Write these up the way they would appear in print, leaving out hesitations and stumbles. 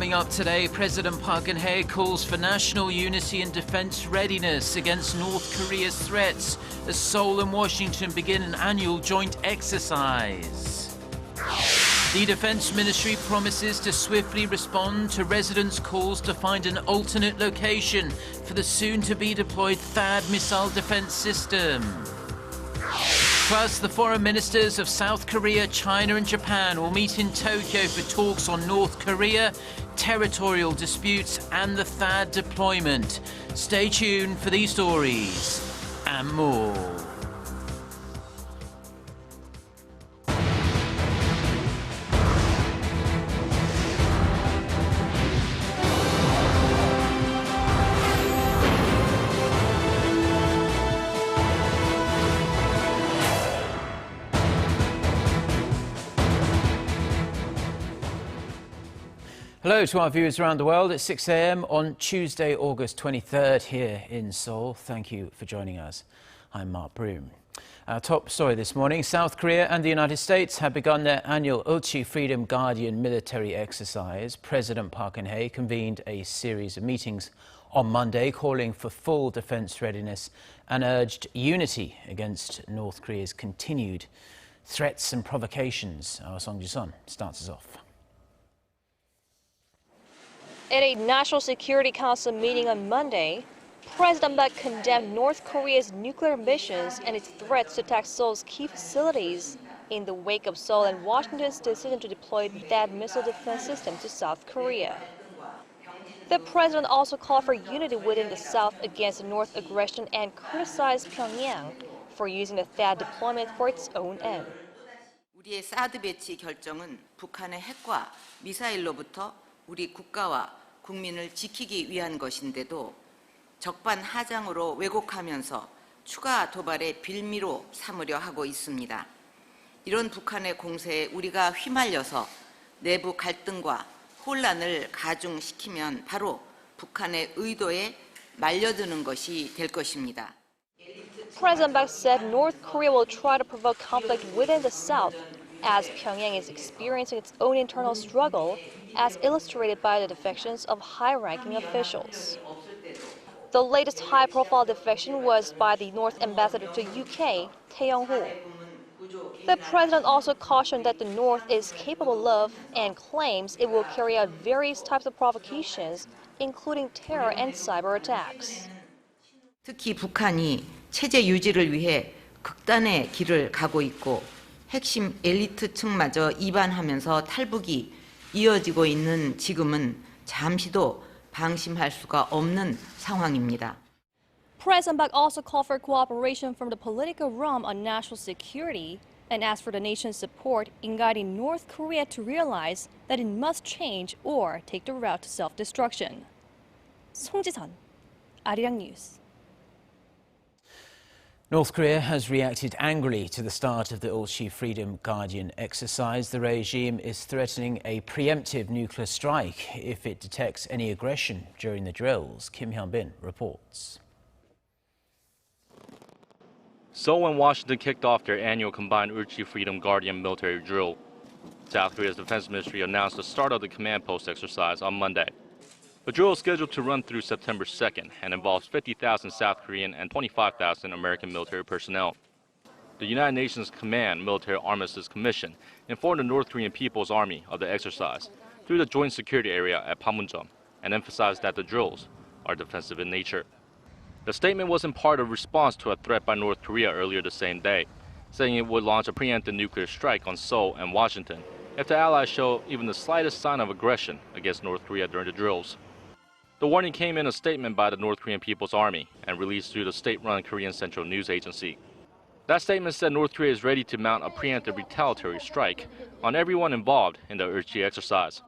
Coming up today, President Park Geun-hye calls for national unity and defense readiness against North Korea's threats as Seoul and Washington begin an annual joint exercise. The Defense Ministry promises to swiftly respond to residents' calls to find an alternate location for the soon-to-be deployed THAAD missile defense system. Plus, the foreign ministers of South Korea, China and Japan will meet in Tokyo for talks on North Korea, territorial disputes and the THAAD deployment. Stay tuned for these stories and more. Hello to our viewers around the world at 6 a.m. on Tuesday, August 23rd here in Seoul. Thank you for joining us. I'm Mark Broom. Our top story this morning, South Korea and the United States have begun their annual Ulchi Freedom Guardian military exercise. President Park Geun-hye convened a series of meetings on Monday calling for full defense readiness and urged unity against North Korea's continued threats and provocations. Our Song Ji-sun starts us off. At a National Security Council meeting on Monday, President Park condemned North Korea's nuclear missions and its threats to attack Seoul's key facilities in the wake of Seoul and Washington's decision to deploy THAAD missile defense system to South Korea. The president also called for unity within the South against North aggression and criticized Pyongyang for using the THAAD deployment for its own end. 우리의 사드 배치 결정은 북한의 핵과 미사일로부터 우리 국가와 국민을 지키기 위한 것인데도 적반하장으로 왜곡하면서 추가 도발의 빌미로 삼으려 하고 있습니다. 이런 북한의 공세에 우리가 휘말려서 내부 갈등과 혼란을 가중시키면 바로 북한의 의도에 말려드는 것이 될 것입니다. President Park said North Korea will try to provoke conflict within the South as Pyongyang is experiencing its own internal struggle, as illustrated by the defections of high-ranking officials. The latest high-profile defection was by the North ambassador to UK, Tae Yong-ho. The president also cautioned that the North is capable of and claims it will carry out various types of provocations, including terror and cyber attacks. 특히 북한이 체제 유지를 위해 극단의 길을 가고 있고 핵심 엘리트층마저 이반하면서 탈북이 이어지고 있는 지금은 잠시도 방심할 수가 없는 상황입니다. President Park also called for cooperation from the political realm on national security and asked for the nation's support in guiding North Korea to realize that it must change or take the route to self-destruction. 송지선, 아리랑 뉴스. North Korea has reacted angrily to the start of the Ulchi Freedom Guardian exercise. The regime is threatening a preemptive nuclear strike if it detects any aggression during the drills. Kim Hyun-bin reports. Seoul and Washington kicked off their annual combined Ulchi Freedom Guardian military drill. South Korea's defense ministry announced the start of the command post exercise on Monday. The drill is scheduled to run through September 2nd and involves 50,000 South Korean and 25,000 American military personnel. The United Nations Command Military Armistice Commission informed the North Korean People's Army of the exercise through the Joint Security Area at Pyeongchang and emphasized that the drills are defensive in nature. The statement was in part a response to a threat by North Korea earlier the same day, saying it would launch a preemptive nuclear strike on Seoul and Washington if the allies show even the slightest sign of aggression against North Korea during the drills. The warning came in a statement by the North Korean People's Army and released through the state-run Korean Central News Agency. That statement said North Korea is ready to mount a preemptive retaliatory strike on everyone involved in the Ulchi exercise.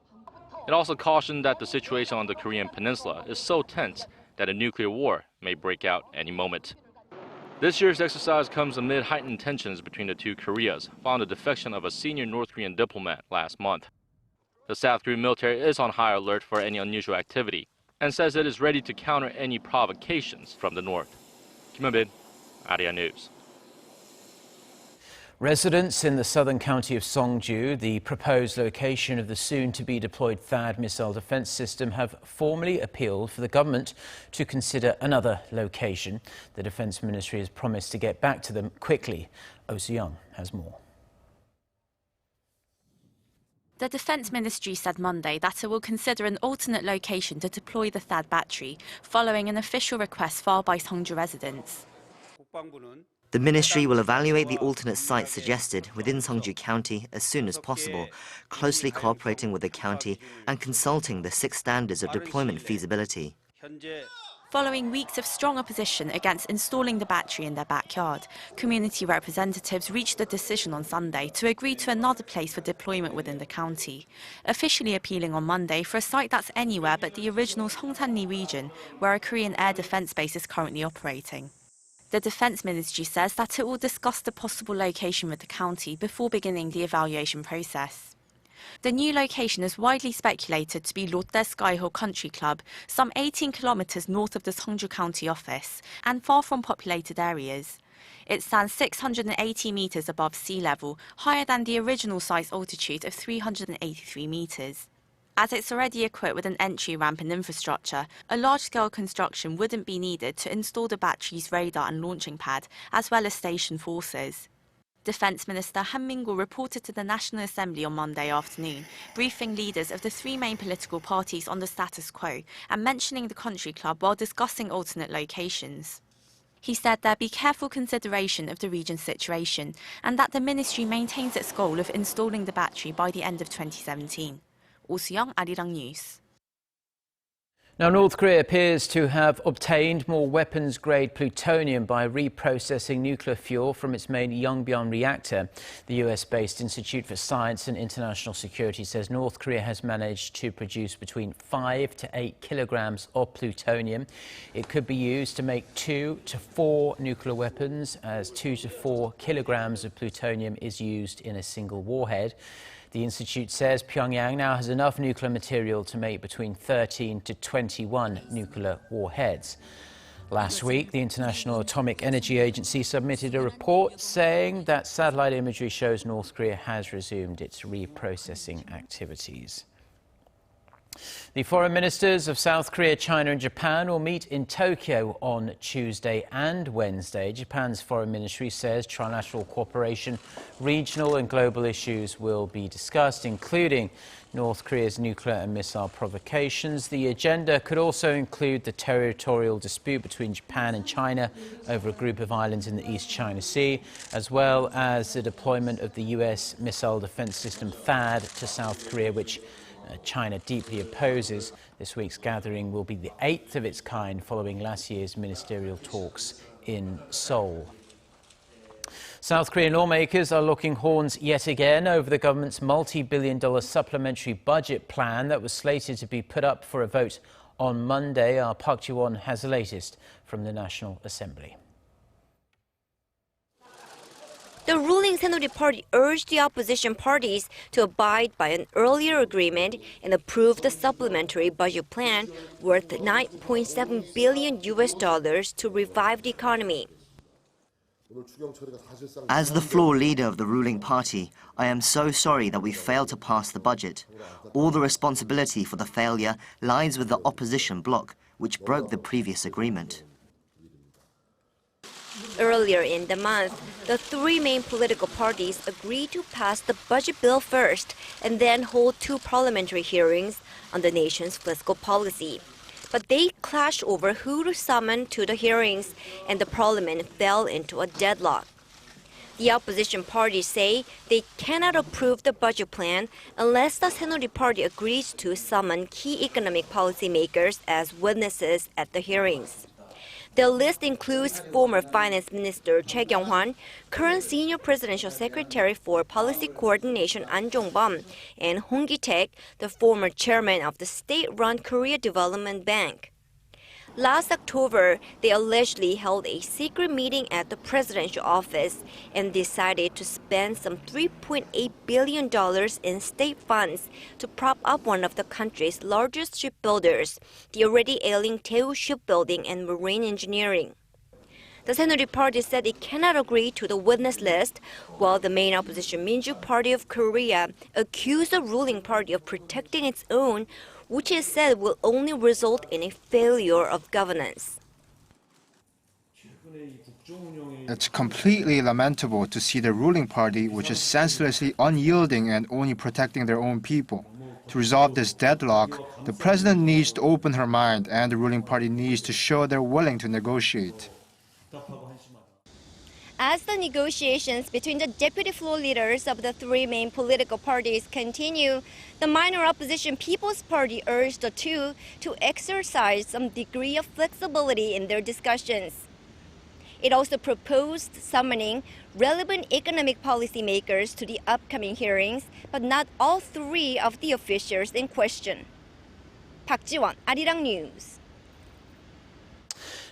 It also cautioned that the situation on the Korean peninsula is so tense that a nuclear war may break out any moment. This year's exercise comes amid heightened tensions between the two Koreas following the defection of a senior North Korean diplomat last month. The South Korean military is on high alert for any unusual activity and says it is ready to counter any provocations from the North. Kim Hyun-bin, Arirang News. Residents in the southern county of Seongju, the proposed location of the soon-to-be deployed THAAD missile defense system, have formally appealed for the government to consider another location. The Defense Ministry has promised to get back to them quickly. Oh Soo-young has more. The Defense Ministry said Monday that it will consider an alternate location to deploy the THAAD battery, following an official request filed by Seongju residents. The ministry will evaluate the alternate sites suggested within Seongju County as soon as possible, closely cooperating with the county and consulting the 6 standards of deployment feasibility. Following weeks of strong opposition against installing the battery in their backyard, community representatives reached a decision on Sunday to agree to another place for deployment within the county, officially appealing on Monday for a site that's anywhere but the original Songsan-ri region, where a Korean air defense base is currently operating. The Defense Ministry says that it will discuss the possible location with the county before beginning the evaluation process. The new location is widely speculated to be Lotte Skyhill Country Club, some 18 kilometers north of the Seongju County office and far from populated areas. It stands 680 meters above sea level, higher than the original site's altitude of 383 meters. As it's already equipped with an entry ramp and infrastructure, a large-scale construction wouldn't be needed to install the battery's radar and launching pad, as well as station forces. Defense Minister Han Min-go reported to the National Assembly on Monday afternoon, briefing leaders of the 3 main political parties on the status quo and mentioning the country club while discussing alternate locations. He said there'd be careful consideration of the region's situation and that the ministry maintains its goal of installing the battery by the end of 2017. Oh Soo-young, Arirang News. Now, North Korea appears to have obtained more weapons-grade plutonium by reprocessing nuclear fuel from its main Yongbyon reactor. The US-based Institute for Science and International Security says North Korea has managed to produce between 5 to 8 kilograms of plutonium. It could be used to make 2 to 4 nuclear weapons, as 2 to 4 kilograms of plutonium is used in a single warhead. The institute says Pyeongchang now has enough nuclear material to make between 13 to 21 nuclear warheads. Last week, the International Atomic Energy Agency submitted a report saying that satellite imagery shows North Korea has resumed its reprocessing activities. The foreign ministers of South Korea, China and Japan will meet in Tokyo on Tuesday and Wednesday. Japan's foreign ministry says trilateral cooperation, regional and global issues will be discussed, including North Korea's nuclear and missile provocations. The agenda could also include the territorial dispute between Japan and China over a group of islands in the East China Sea, as well as the deployment of the US missile defense system THAAD to South Korea, which China deeply opposes. This week's gathering will be the 8th of its kind following last year's ministerial talks in Seoul. South Korean lawmakers are locking horns yet again over the government's multi-billion-dollar supplementary budget plan that was slated to be put up for a vote on Monday. Our Park Ji-won has the latest from the National Assembly. The ruling Saenuri Party urged the opposition parties to abide by an earlier agreement and approve the supplementary budget plan worth $9.7 billion to revive the economy. As the floor leader of the ruling party, I am so sorry that we failed to pass the budget. All the responsibility for the failure lies with the opposition bloc, which broke the previous agreement. Earlier in the month, the 3 main political parties agreed to pass the budget bill first and then hold 2 parliamentary hearings on the nation's fiscal policy. But they clashed over who to summon to the hearings, and the parliament fell into a deadlock. The opposition parties say they cannot approve the budget plan unless the Saenuri Party agrees to summon key economic policymakers as witnesses at the hearings. The list includes former Finance Minister Choi Kyung-hwan, current Senior Presidential Secretary for Policy Coordination An Jong-bum, and Hong Ki-taek, the former chairman of the state-run Korea Development Bank. Last October, they allegedly held a secret meeting at the presidential office and decided to spend some $3.8 billion in state funds to prop up one of the country's largest shipbuilders, the already ailing Daewoo Shipbuilding and Marine Engineering. The Saenuri party said it cannot agree to the witness list, while the main opposition Minju Party of Korea accused the ruling party of protecting its own, which it said will only result in a failure of governance. It's completely lamentable to see the ruling party, which is senselessly unyielding and only protecting their own people. To resolve this deadlock, the president needs to open her mind and the ruling party needs to show they're willing to negotiate. As the negotiations between the deputy floor leaders of the three main political parties continue, the minor opposition People's Party urged the two to exercise some degree of flexibility in their discussions. It also proposed summoning relevant economic policymakers to the upcoming hearings, but not all three of the officials in question. Park Ji-won, Arirang News.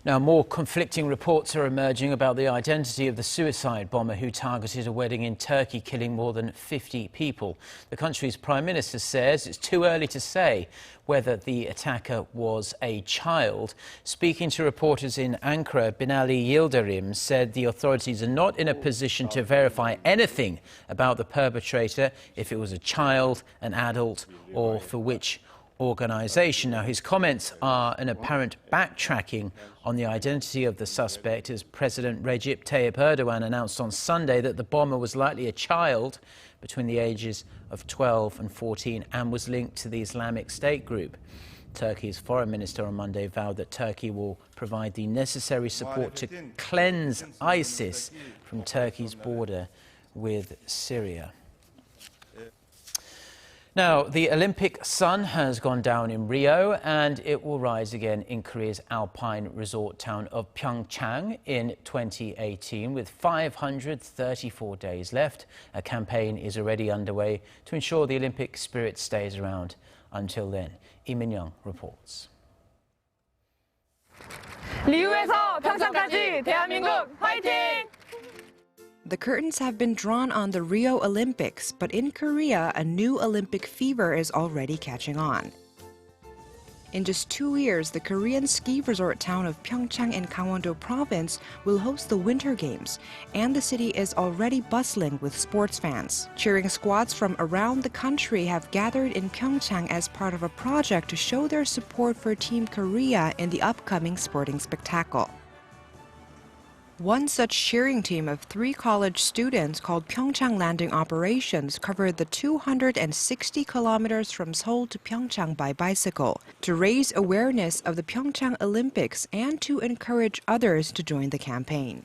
Now, more conflicting reports are emerging about the identity of the suicide bomber who targeted a wedding in Turkey, killing more than 50 people. The country's prime minister says it's too early to say whether the attacker was a child. Speaking to reporters in Ankara, Binali Yildirim said the authorities are not in a position to verify anything about the perpetrator, if it was a child, an adult, or for which organisation. Now, his comments are an apparent backtracking on the identity of the suspect, as President Recep Tayyip Erdogan announced on Sunday that the bomber was likely a child between the ages of 12 and 14 and was linked to the Islamic State group. Turkey's foreign minister on Monday vowed that Turkey will provide the necessary support to cleanse ISIS from Turkey's border with Syria. Now, the Olympic sun has gone down in Rio and it will rise again in Korea's alpine resort town of Pyeongchang in 2018. With 534 days left, a campaign is already underway to ensure the Olympic spirit stays around until then. Lee Min-young reports. 리우에서 평창까지 대한민국 화이팅! The curtains have been drawn on the Rio Olympics, but in Korea, a new Olympic fever is already catching on. In just 2 years, the Korean ski resort town of Pyeongchang in Gangwondo province will host the Winter Games, and the city is already bustling with sports fans. Cheering squads from around the country have gathered in Pyeongchang as part of a project to show their support for Team Korea in the upcoming sporting spectacle. One such cheering team of 3 college students called Pyeongchang Landing Operations covered the 260 kilometers from Seoul to Pyeongchang by bicycle to raise awareness of the Pyeongchang Olympics and to encourage others to join the campaign.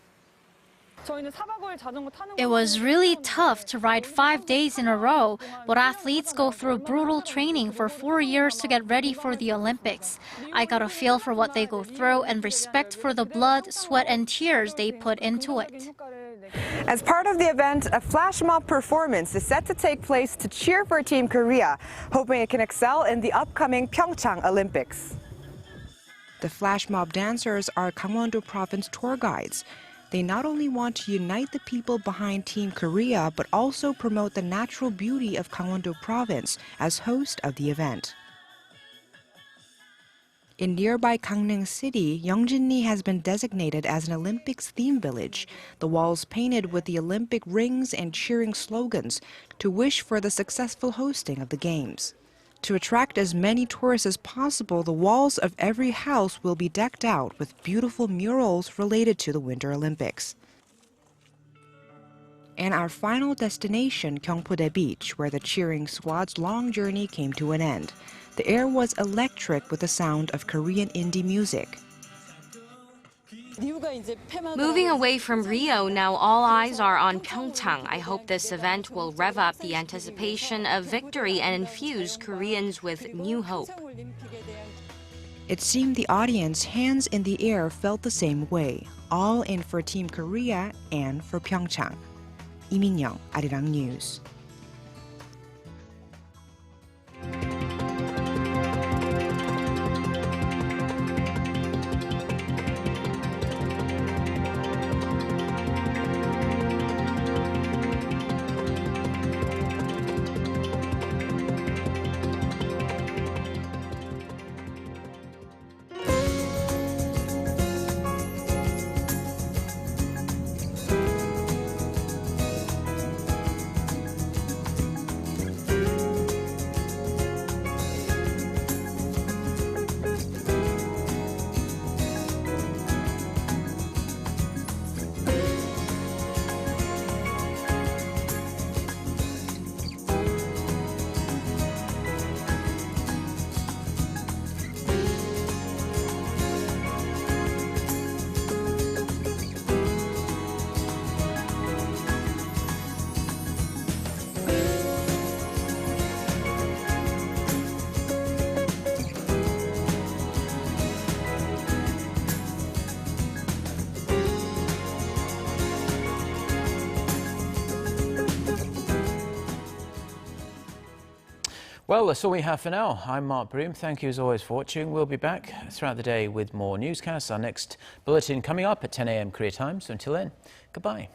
It was really tough to ride 5 days in a row, but athletes go through brutal training for 4 years to get ready for the Olympics. I got a feel for what they go through and respect for the blood, sweat, and tears they put into it. As part of the event, a flash mob performance is set to take place to cheer for Team Korea, hoping it can excel in the upcoming Pyeongchang Olympics. The flash mob dancers are Gangwondo province tour guides. They not only want to unite the people behind Team Korea, but also promote the natural beauty of Gangwondo province as host of the event. In nearby Gangneung City, Yeongjin-ni has been designated as an Olympics theme village, the walls painted with the Olympic rings and cheering slogans to wish for the successful hosting of the Games. To attract as many tourists as possible, the walls of every house will be decked out with beautiful murals related to the Winter Olympics. And our final destination, Gyeongpodae Beach, where the cheering squad's long journey came to an end. The air was electric with the sound of Korean indie music. Moving away from Rio, now all eyes are on Pyeongchang. I hope this event will rev up the anticipation of victory and infuse Koreans with new hope. It seemed the audience, hands in the air, felt the same way, all in for Team Korea and for Pyeongchang. Lee Min-young, Arirang News. Well, that's all we have for now. I'm Mark Broom. Thank you as always for watching. We'll be back throughout the day with more newscasts. Our next bulletin coming up at 10 a.m. Korea time. So until then, goodbye.